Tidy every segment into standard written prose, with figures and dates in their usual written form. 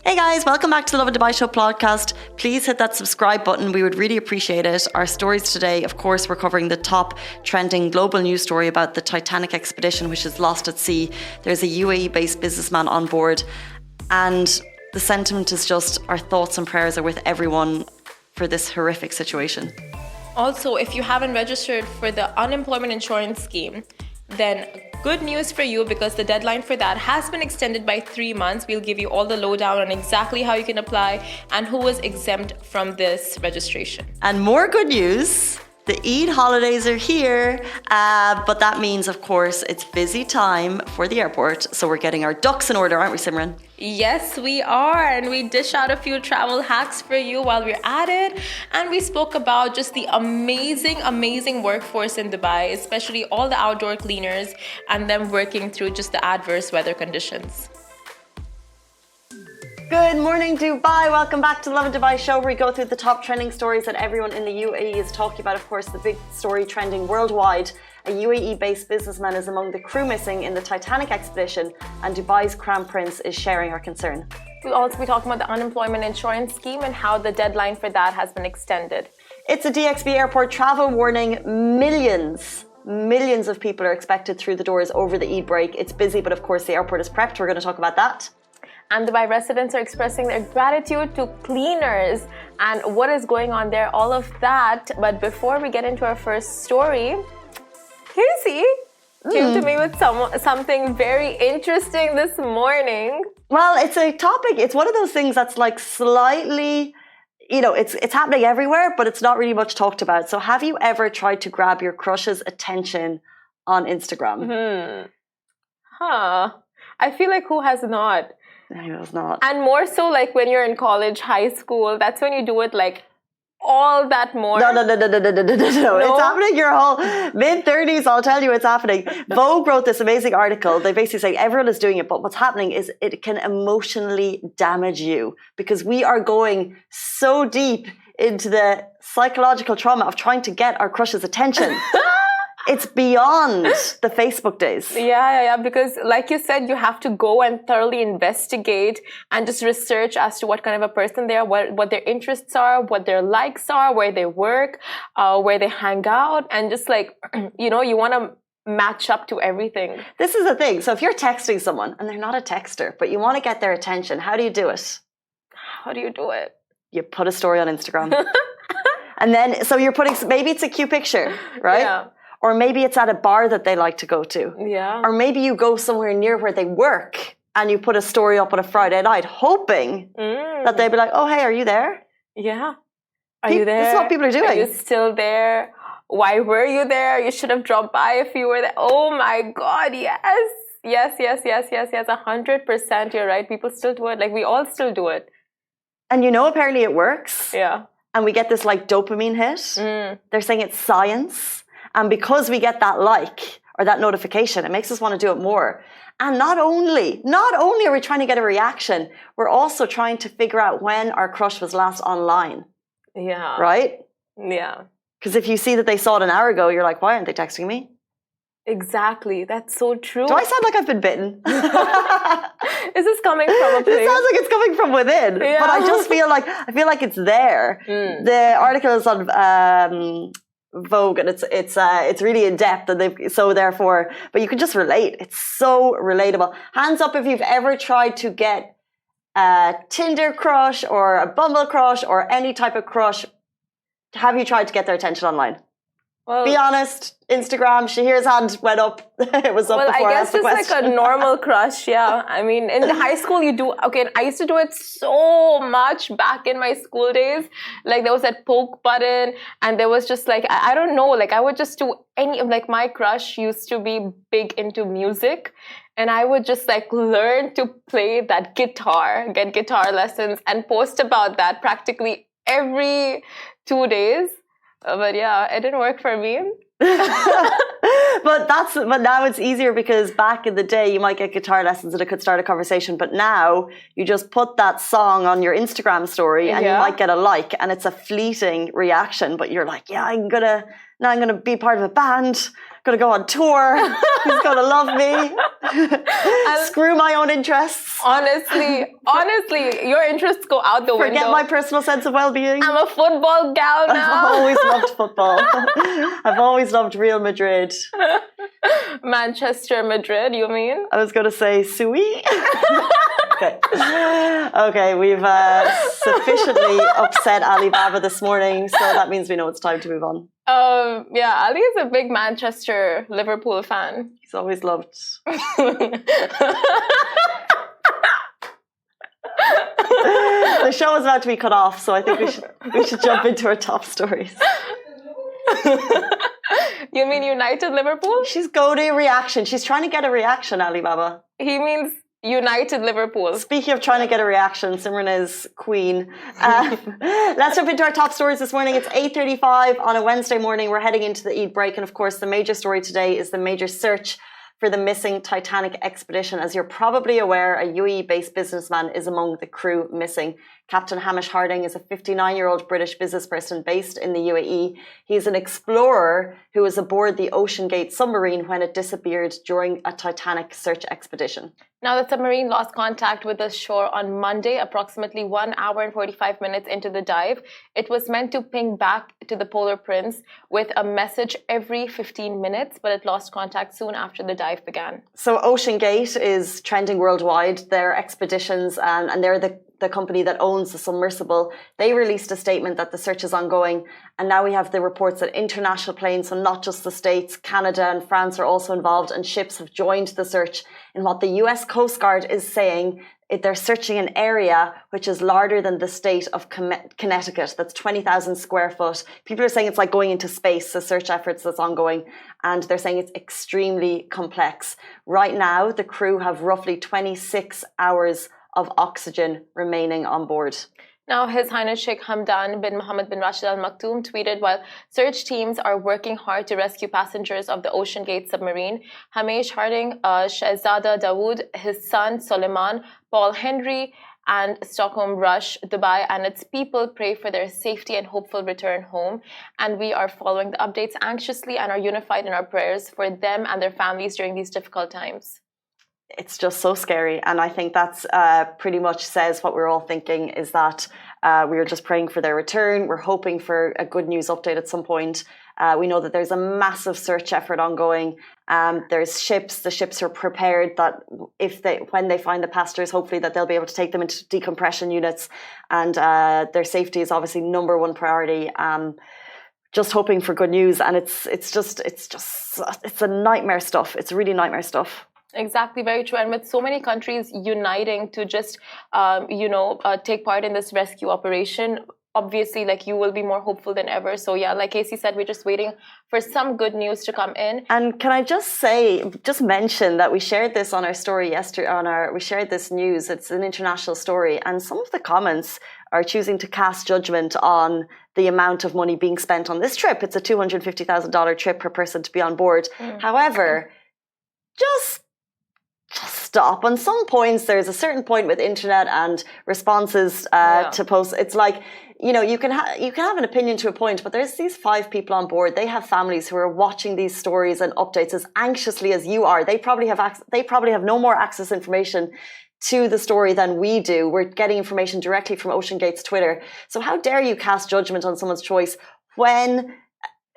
Hey guys, welcome back to the Lovin Dubai Show podcast. Please hit that subscribe button. We would really appreciate it. Our stories today, of course, we're covering the top trending global news story about the Titanic expedition, which is lost at sea. There's a UAE-based businessman on board. And the sentiment is just our thoughts and prayers are with everyone for this horrific situation. Also, if you haven't registered for the unemployment insurance scheme, then good news for you because the deadline for that has been extended by 3 months. We'll give you all the lowdown on exactly how you can apply and who is exempt from this registration. And more good news, the Eid holidays are here, but that means, of course, it's busy time for the airport. So we're getting our ducks in order, aren't we, Simran? Yes, we are. And we dish out a few travel hacks for you while we're at it. And we spoke about just the amazing workforce in Dubai, especially all the outdoor cleaners and them working through just the adverse weather conditions. Good morning, Dubai. Welcome back to the Lovin Dubai Show, where we go through the top trending stories that everyone in the UAE is talking about. Of course, the big story trending worldwide. A UAE-based businessman is among the crew missing in the Titanic expedition, and Dubai's Crown Prince is sharing our concern. We'll also be talking about the unemployment insurance scheme and how the deadline for that has been extended. It's a DXB airport travel warning. Millions of people are expected through the doors over the Eid break. It's busy, but of course the airport is prepped. We're going to talk about that. And Dubai residents are expressing their gratitude to cleaners and what is going on there, all of that. But before we get into our first story, Casey came to me with something very interesting this morning. Well, it's a topic. It's one of those things that's like slightly, it's happening everywhere, but it's not really much talked about. So have you ever tried to grab your crush's attention on Instagram? I feel like who has not? No, it's not. And more so like when you're in college, high school, that's when you do it like all that more. No. It's happening your whole mid-30s, I'll tell you it's happening. Vogue wrote this amazing article. They basically say everyone is doing it, but what's happening is it can emotionally damage you because we are going so deep into the psychological trauma of trying to get our crush's attention. It's beyond the Facebook days. Yeah, because like you said, you have to go and thoroughly investigate and just research as to what kind of a person they are, what their interests are, what their likes are, where they work, where they hang out, and just like, you want to match up to everything. This is the thing. So if you're texting someone and they're not a texter, but you want to get their attention, how do you do it? How do you do it? You put a story on Instagram. And then, so you're putting, maybe it's a cute picture, right? Yeah. Or maybe it's at a bar that they like to go to. Yeah. Or maybe you go somewhere near where they work and you put a story up on a Friday night, hoping that they'd be like, oh, hey, are you there? Yeah. Are you there? This is what people are doing. Are you still there? Why were you there? You should have dropped by if you were there. Oh my God, yes. Yes, 100%. You're right. People still do it. Like we all still do it. And apparently it works. Yeah. And we get this like dopamine hit. They're saying it's science. And because we get that like or that notification, it makes us want to do it more. And not only are we trying to get a reaction, we're also trying to figure out when our crush was last online. Yeah. Right? Yeah. Because if you see that they saw it an hour ago, you're like, why aren't they texting me? Exactly. That's so true. Do I sound like I've been bitten? Is this coming from a place? It sounds like it's coming from within. Yeah. But I just feel like it's there. The article is on Vogue, and it's really in depth, and but you can just relate. It's so relatable. Hands up if you've ever tried to get a Tinder crush or a Bumble crush or any type of crush. Have you tried to get their attention online? Well, be honest. Instagram. Shahir's hand went up. It was up before I asked the question. Well, I guess just like a normal crush. Yeah. I mean, in high school, you do. Okay, and I used to do it so much back in my school days. Like there was that poke button, and there was just like I don't know. Like I would just do any. Like my crush used to be big into music, and I would just like learn to play that guitar, get guitar lessons, and post about that practically every 2 days. But yeah, it didn't work for me. but now it's easier because back in the day you might get guitar lessons and it could start a conversation, but now you just put that song on your Instagram story and you might get a like, and it's a fleeting reaction, but you're like, yeah, I'm gonna Now I'm going to be part of a band. Going to go on tour. He's going to love me. Screw my own interests. Honestly, your interests go out the window. Forget my personal sense of well-being. I'm a football gal now. I've always loved football. I've always loved Real Madrid. Manchester, Madrid, you mean? I was going to say Sui. Okay, we've sufficiently upset Alibaba this morning, so that means we know it's time to move on. Yeah, Ali is a big Manchester Liverpool fan. He's always loved. The show is about to be cut off, so I think we should jump into our top stories. You mean United Liverpool? She's goading a reaction. She's trying to get a reaction, Alibaba. He means United Liverpool. Speaking of trying to get a reaction, Simran is queen. Let's jump into our top stories this morning. It's 8:35 on a Wednesday morning. We're heading into the Eid break. And of course, the major story today is the major search for the missing Titanic expedition. As you're probably aware, a UAE-based businessman is among the crew missing. Captain Hamish Harding is a 59-year-old British businessperson based in the UAE. He's an explorer who was aboard the Ocean Gate submarine when it disappeared during a Titanic search expedition. Now, the submarine lost contact with the shore on Monday, approximately 1 hour and 45 minutes into the dive. It was meant to ping back to the Polar Prince with a message every 15 minutes, but it lost contact soon after the dive began. So Ocean Gate is trending worldwide. Their expeditions, and they're the company that owns the submersible, they released a statement that the search is ongoing. And now we have the reports that international planes, so not just the States, Canada and France are also involved, and ships have joined the search in what the US Coast Guard is saying. They're searching an area which is larger than the state of Connecticut. That's 20,000 square foot. People are saying it's like going into space, the search efforts that's ongoing. And they're saying it's extremely complex. Right now, the crew have roughly 26 hours of oxygen remaining on board. Now, His Highness Sheikh Hamdan bin Mohammed bin Rashid Al Maktoum tweeted, while search teams are working hard to rescue passengers of the Ocean Gate submarine, Hamish Harding, Shahzada Dawood, his son Suleiman, Paul Henry, and Stockholm Rush, Dubai, and its people pray for their safety and hopeful return home. And we are following the updates anxiously and are unified in our prayers for them and their families during these difficult times. It's just so scary. And I think that's pretty much says what we're all thinking, is that we are just praying for their return. We're hoping for a good news update at some point. We know that there's a massive search effort ongoing. There's ships. The ships are prepared that when they find the passengers, hopefully that they'll be able to take them into decompression units. And their safety is obviously number one priority. Just hoping for good news. And it's a nightmare stuff. It's really nightmare stuff. Exactly, very true. And with so many countries uniting to just, take part in this rescue operation, obviously, like, you will be more hopeful than ever. So yeah, like Casey said, we're just waiting for some good news to come in. And can I just mention that we shared this on our story yesterday. We shared this news. It's an international story, and some of the comments are choosing to cast judgment on the amount of money being spent on this trip. It's a $250,000 trip per person to be on board. However, just stop. On some points, there's a certain point with internet and responses to posts. It's like, you can have an opinion to a point, but there's these 5 people on board. They have families who are watching these stories and updates as anxiously as you are. They probably have no more access information to the story than we do. We're getting information directly from Ocean Gate's Twitter. So how dare you cast judgment on someone's choice when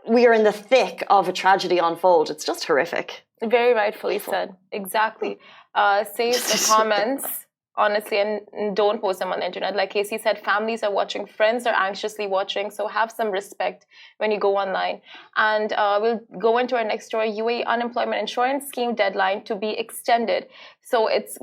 we are in the thick of a tragedy unfold? It's just horrific. Very rightfully said. Exactly. Save the comments, honestly, and don't post them on the internet. Like Casey said, families are watching, friends are anxiously watching, so have some respect when you go online. And we'll go into our next story. UAE unemployment insurance scheme deadline to be extended. So it's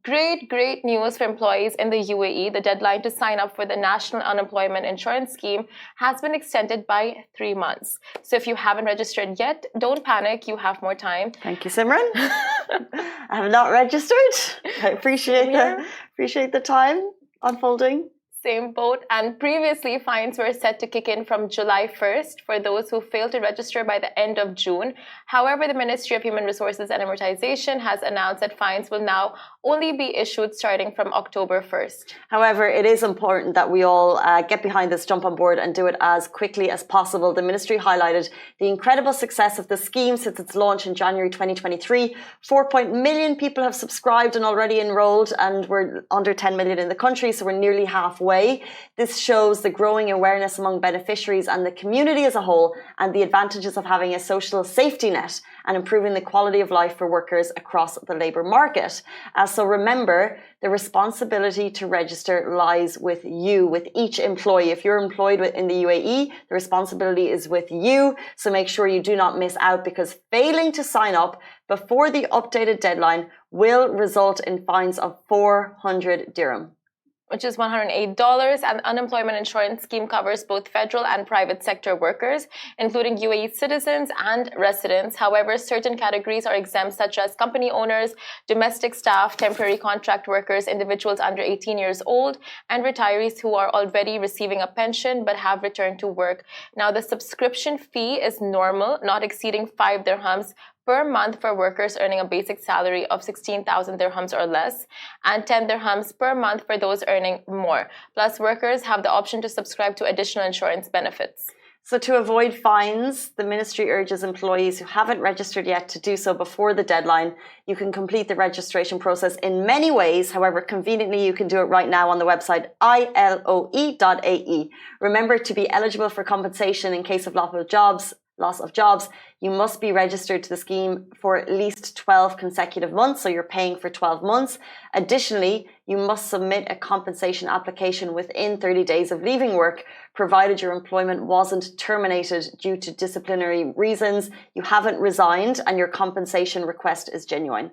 great news for employees in the UAE. The deadline to sign up for the National Unemployment Insurance Scheme has been extended by 3 months. So if you haven't registered yet, don't panic. You have more time. Thank you, Simran. I have not registered. I appreciate the time unfolding. Same boat. And previously, fines were set to kick in from July 1st for those who failed to register by the end of June. However, the Ministry of Human Resources and Amortization has announced that fines will now only be issued starting from October 1st. However, it is important that we all get behind this, jump on board and do it as quickly as possible. The ministry highlighted the incredible success of the scheme since its launch in January 2023. 4 million people have subscribed and already enrolled, and we're under 10 million in the country, so we're nearly halfway. This shows the growing awareness among beneficiaries and the community as a whole, and the advantages of having a social safety net and improving the quality of life for workers across the labour market. So remember, the responsibility to register lies with you, with each employee. If you're employed in the UAE, the responsibility is with you. So make sure you do not miss out, because failing to sign up before the updated deadline will result in fines of 400 dirham, which is $108, and the unemployment insurance scheme covers both federal and private sector workers, including UAE citizens and residents. However, certain categories are exempt, such as company owners, domestic staff, temporary contract workers, individuals under 18 years old, and retirees who are already receiving a pension but have returned to work. Now, the subscription fee is normal, not exceeding 5 dirhams per month for workers earning a basic salary of 16,000 dirhams or less, and 10 dirhams per month for those earning more. Plus, workers have the option to subscribe to additional insurance benefits. So to avoid fines, the ministry urges employees who haven't registered yet to do so before the deadline. You can complete the registration process in many ways. However, conveniently, you can do it right now on the website iloe.ae. Remember, to be eligible for compensation in case of loss of jobs, you must be registered to the scheme for at least 12 consecutive months, so you're paying for 12 months. Additionally, you must submit a compensation application within 30 days of leaving work, provided your employment wasn't terminated due to disciplinary reasons, you haven't resigned, and your compensation request is genuine.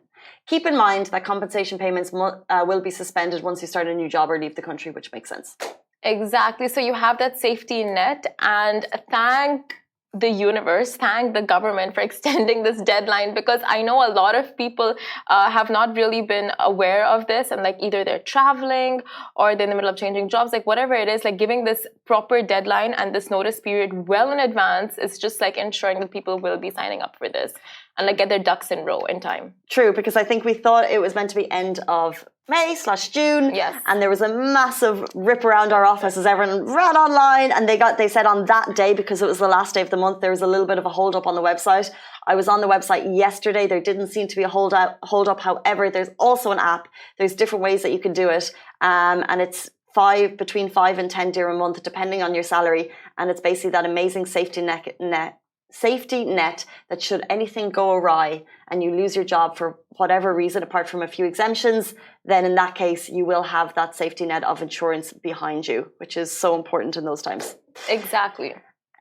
Keep in mind that compensation payments will be suspended once you start a new job or leave the country, which makes sense. Exactly. So you have that safety net, and thank the universe, thank the government for extending this deadline, because I know a lot of people have not really been aware of this, and like either they're traveling or they're in the middle of changing jobs, like whatever it is, like giving this proper deadline and this notice period well in advance is just like ensuring that people will be signing up for this and like get their ducks in row in time. True, because I think we thought it was meant to be end of May/June. Yes. And there was a massive rip around our office as everyone ran online, and they said on that day, because it was the last day of the month, there was a little bit of a hold up on the website. I was on the website yesterday. There didn't seem to be a hold up. However, there's also an app. There's different ways that you can do it. And it's between 5 and 10 dirham a month, depending on your salary. And it's basically that amazing safety net that should anything go awry and you lose your job for whatever reason, apart from a few exemptions, then in that case, you will have that safety net of insurance behind you, which is so important in those times. Exactly.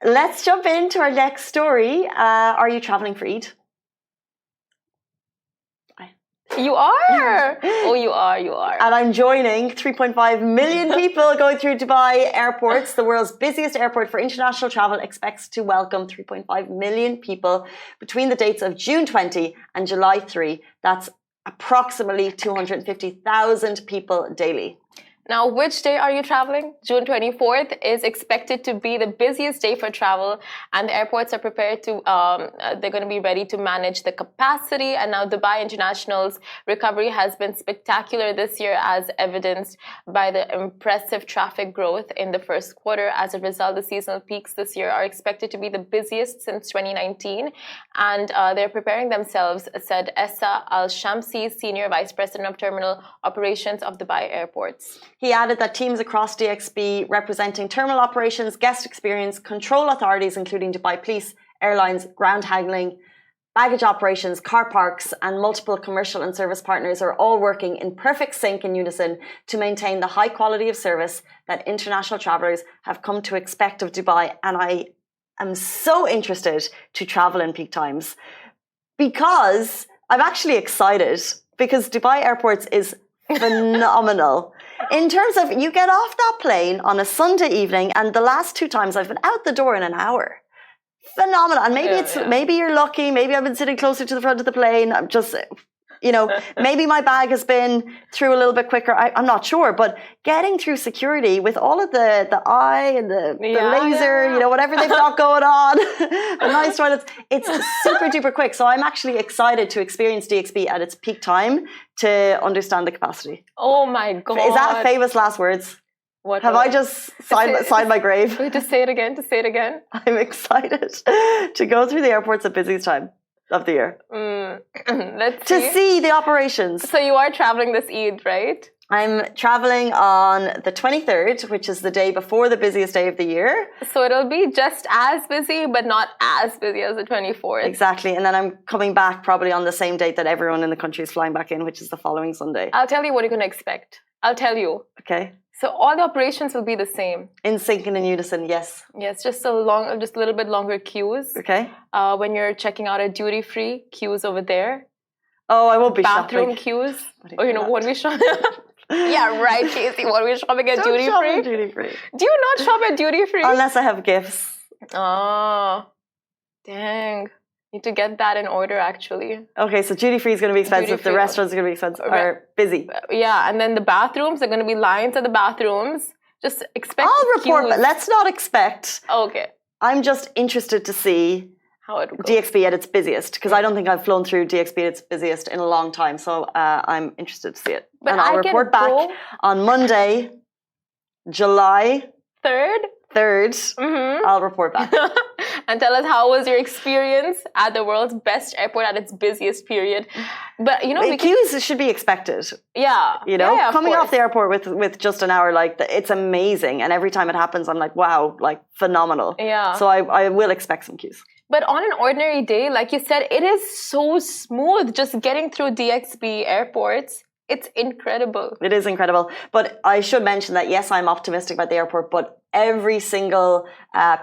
Let's jump into our next story. Are you traveling for Eid? You are. Oh, you are. And I'm joining 3.5 million people going through Dubai airports. The world's busiest airport for international travel expects to welcome 3.5 million people between the dates of June 20 and July 3. That's approximately 250,000 people daily. Now, which day are you traveling? June 24th is expected to be the busiest day for travel, and the airports are prepared to, they're going to be ready to manage the capacity. And now Dubai International's recovery has been spectacular this year, as evidenced by the impressive traffic growth in the first quarter. As a result, the seasonal peaks this year are expected to be the busiest since 2019. And they're preparing themselves, said Essa Al-Shamsi, Senior Vice President of Terminal Operations of Dubai Airports. He added that teams across DXB representing terminal operations, guest experience, control authorities, including Dubai Police, airlines, ground handling, baggage operations, car parks, and multiple commercial and service partners are all working in perfect sync and unison to maintain the high quality of service that international travellers have come to expect of Dubai. And I am so interested to travel in peak times, because I'm actually excited, because Dubai Airports is phenomenal. In terms of, you get off that plane on a Sunday evening, and the last 2 times I've been out the door in an hour. Phenomenal. And maybe maybe you're lucky. Maybe I've been sitting closer to the front of the plane. I'm just, maybe my bag has been through a little bit quicker. I'm not sure, but getting through security with all of the eye and the laser, whatever they've got going on, the nice toilets, it's super duper quick. So I'm actually excited to experience DXB at its peak time to understand the capacity. Oh my God. Is that famous last words? What have I just signed my grave? Wait, to say it again. I'm excited to go through the airports at busiest time of the year. Let's see the operations. So you are traveling this Eid, right? I'm traveling on the 23rd, which is the day before the busiest day of the year. So it'll be just as busy, but not as busy as the 24th. Exactly. And then I'm coming back probably on the same date that everyone in the country is flying back in, which is the following Sunday. I'll tell you what you're going to expect. I'll tell you. Okay. So all the operations will be the same. In sync and in unison, yes. Yes, just a little bit longer queues. Okay. When you're checking out at duty free, queues over there. Oh, I won't be bathroom shopping. queues. What we shopping? Yeah, right, Casey. What are we shopping at duty free? Duty free. Do you not shop at duty free? Unless I have gifts. Oh, dang. Need to get that in order, actually. Okay, so duty free is going to be expensive. The restaurants are going to be expensive. Are busy. Yeah, and then the bathrooms are going to be lines at the bathrooms. Just expect. I'll report, but let's not expect. Okay. I'm just interested to see how it goes. DXB at its busiest, because I don't think I've flown through DXB at its busiest in a long time. So I'm interested to see it. But and I'll report back on Monday, July 3rd. I'll report back. And tell us how was your experience at the world's best airport at its busiest period. But queues should be expected. Yeah. Coming off the airport with just an hour, it's amazing. And every time it happens, I'm like, wow, phenomenal. Yeah. So I will expect some queues. But on an ordinary day, like you said, it is so smooth just getting through DXB airports. It's incredible. It is incredible. But I should mention that, yes, I'm optimistic about the airport, but every single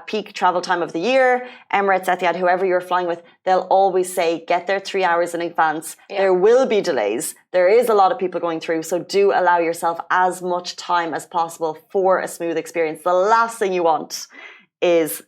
peak travel time of the year, Emirates, Etihad, whoever you're flying with, they'll always say, get there 3 hours in advance. Yeah. There will be delays. There is a lot of people going through. So do allow yourself as much time as possible for a smooth experience. The last thing you want is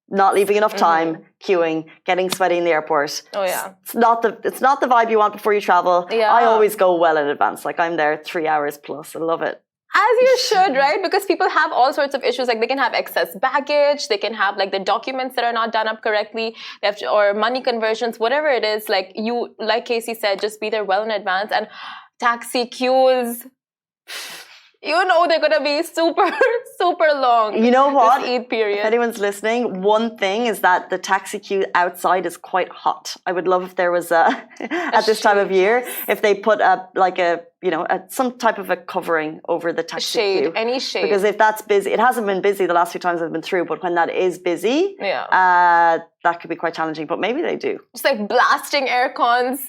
not leaving enough time, queuing, getting sweaty in the airport. Oh yeah. It's not the vibe you want before you travel. Yeah. I always go well in advance. I'm there 3 hours plus. I love it. As you should, right? Because people have all sorts of issues. They can have excess baggage. They can have the documents that are not done up correctly. They have or money conversions, whatever it is. Like Casey said, just be there well in advance. And taxi queues, they're going to be super, super long. You know what? This Eid period. If anyone's listening, one thing is that the taxi queue outside is quite hot. I would love if there was at this time of year, if they put some type of a covering over the taxi queue. Any shade. Because if that's busy, it hasn't been busy the last few times I've been through, but when that is busy, that could be quite challenging. But maybe they do. Just blasting air cons.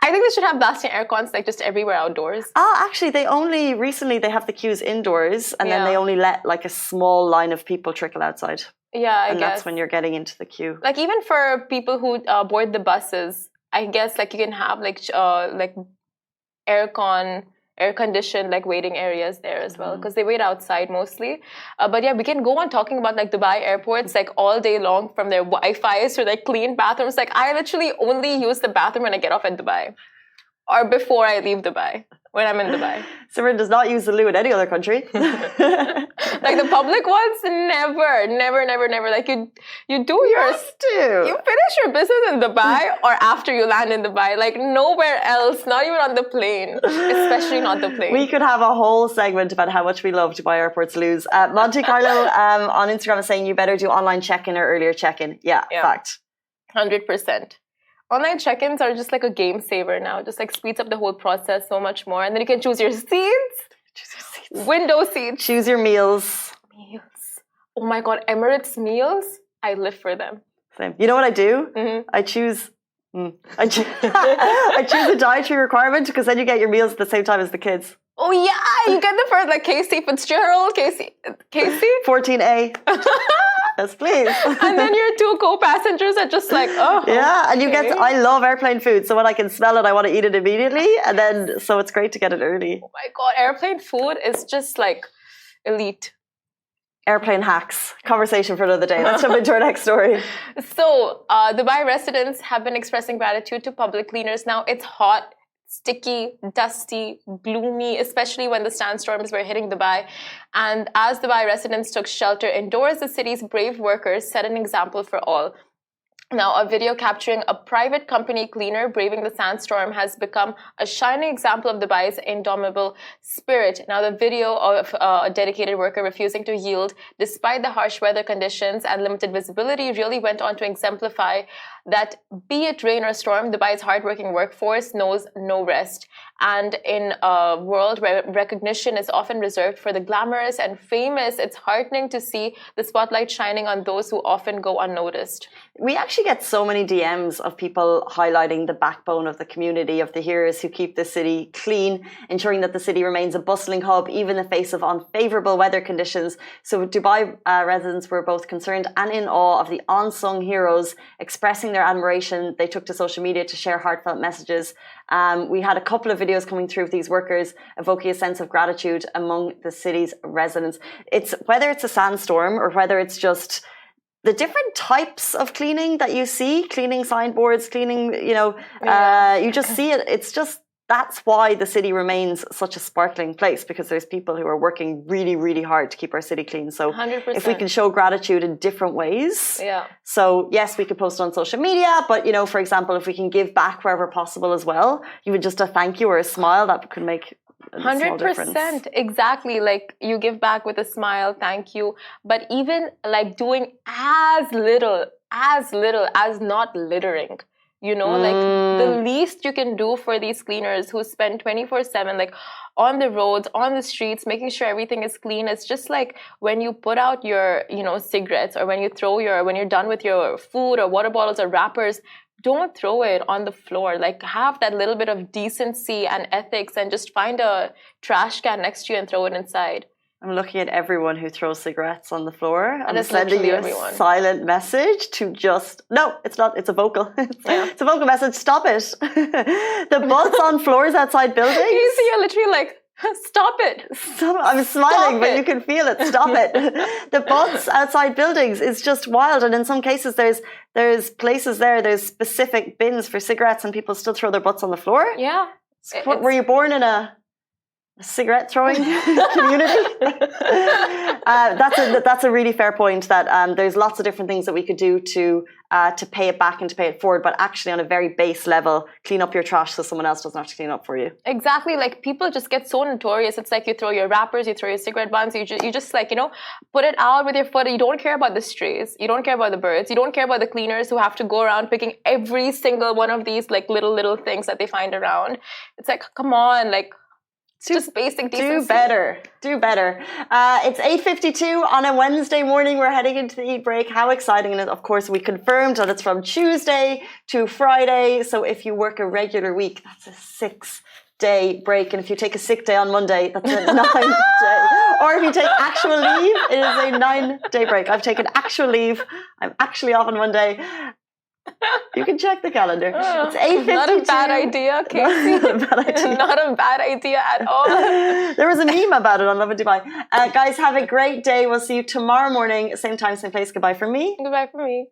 I think they should have blasting air cons just everywhere outdoors. Actually, recently they have the queues indoors, and then they only let a small line of people trickle outside. Yeah, I guess. And that's when you're getting into the queue. Even for people who board the buses, I guess you can have air-conditioned waiting areas there as well, because they wait outside mostly. But yeah, we can go on talking about Dubai airports all day long, from their Wi-Fi's to their clean bathrooms. I literally only use the bathroom when I get off at Dubai, or before I leave Dubai, when I'm in Dubai. Simran does not use the loo in any other country. The public ones, never. You do yours. You finish your business in Dubai or after you land in Dubai. Nowhere else, not even on the plane. Especially not the plane. We could have a whole segment about how much we love Dubai airports loos. Monte Carlo on Instagram is saying you better do online check-in or earlier check-in. Yeah. Fact. 100%. Online check-ins are just a game saver now. Just speeds up the whole process so much more. And then you can choose your seats. Window seats. Choose your meals. Oh my God, Emirates meals. I live for them. Same. You know what I do? I choose I choose a dietary requirement, because then you get your meals at the same time as the kids. Oh yeah, you get the first Casey Fitzgerald, Casey 14A. Yes, please. And then your two co-passengers are just yeah, and you get I love airplane food, so when I can smell it, I want to eat it immediately, and then so it's great to get it early. Oh my God, airplane food is just elite. Airplane hacks. Conversation for another day. Let's jump into our next story. So, Dubai residents have been expressing gratitude to public cleaners. Now, it's hot, sticky, dusty, gloomy, especially when the sandstorms were hitting Dubai. And as Dubai residents took shelter indoors, the city's brave workers set an example for all. Now, a video capturing a private company cleaner braving the sandstorm has become a shining example of Dubai's indomitable spirit. Now, the video of a dedicated worker refusing to yield despite the harsh weather conditions and limited visibility really went on to exemplify that, be it rain or storm, Dubai's hardworking workforce knows no rest. And in a world where recognition is often reserved for the glamorous and famous, it's heartening to see the spotlight shining on those who often go unnoticed. We actually get so many DMs of people highlighting the backbone of the community, of the heroes who keep the city clean, ensuring that the city remains a bustling hub, even in the face of unfavorable weather conditions. So Dubai residents were both concerned and in awe of the unsung heroes, expressing their admiration. They took to social media to share heartfelt messages. We had a couple of videos coming through of these workers evoking a sense of gratitude among the city's residents. It's whether it's a sandstorm or whether it's just the different types of cleaning that you see, cleaning signboards, cleaning, you just see it. It's just, that's why the city remains such a sparkling place, because there's people who are working really, really hard to keep our city clean. So 100%. If we can show gratitude in different ways. Yeah. So yes, we could post on social media, but for example, if we can give back wherever possible as well, even just a thank you or a smile, that could make 100%, exactly. Like, you give back with a smile, thank you. But even like doing as little as not littering, like the least you can do for these cleaners who spend 24/7 like on the roads, on the streets, making sure everything is clean. It's just like when you put out your, cigarettes, or when you're done with your food or water bottles or wrappers, don't throw it on the floor. Like, have that little bit of decency and ethics and just find a trash can next to you and throw it inside. I'm looking at everyone who throws cigarettes on the floor. I'm That's sending you everyone. A silent message to just... No, it's not. It's a vocal. It's a vocal message. Stop it. The butts on floors outside buildings. You see, you're literally like, stop it. I'm smiling, but you can feel it. Stop it. The butts outside buildings is just wild. And in some cases, there's places there's specific bins for cigarettes and people still throw their butts on the floor. Yeah. Were you born in a cigarette throwing community? That's a really fair point, that there's lots of different things that we could do to pay it back and to pay it forward, but actually on a very base level, clean up your trash so someone else doesn't have to clean up for you. Exactly. Like, people just get so notorious. It's like you throw your wrappers, you throw your cigarette buns, you just like, put it out with your foot. You don't care about the strays, you don't care about the birds, you don't care about the cleaners who have to go around picking every single one of these like little things that they find around. It's like, come on, like, just basic decency. Do better. It's 8:52 on a Wednesday morning. We're heading into the Eid break. How exciting. And of course, we confirmed that it's from Tuesday to Friday. So if you work a regular week, that's a 6-day break. And if you take a sick day on Monday, that's a 9-day. Or if you take actual leave, it is a 9-day break. I've taken actual leave. I'm actually off on Monday. You can check the calendar. It's 8:52. Not a bad idea, Casey. Not a bad idea at all. There was a meme about it on Lovin Dubai. Guys, have a great day. We'll see you tomorrow morning, same time, same place. Goodbye from me. Goodbye from me.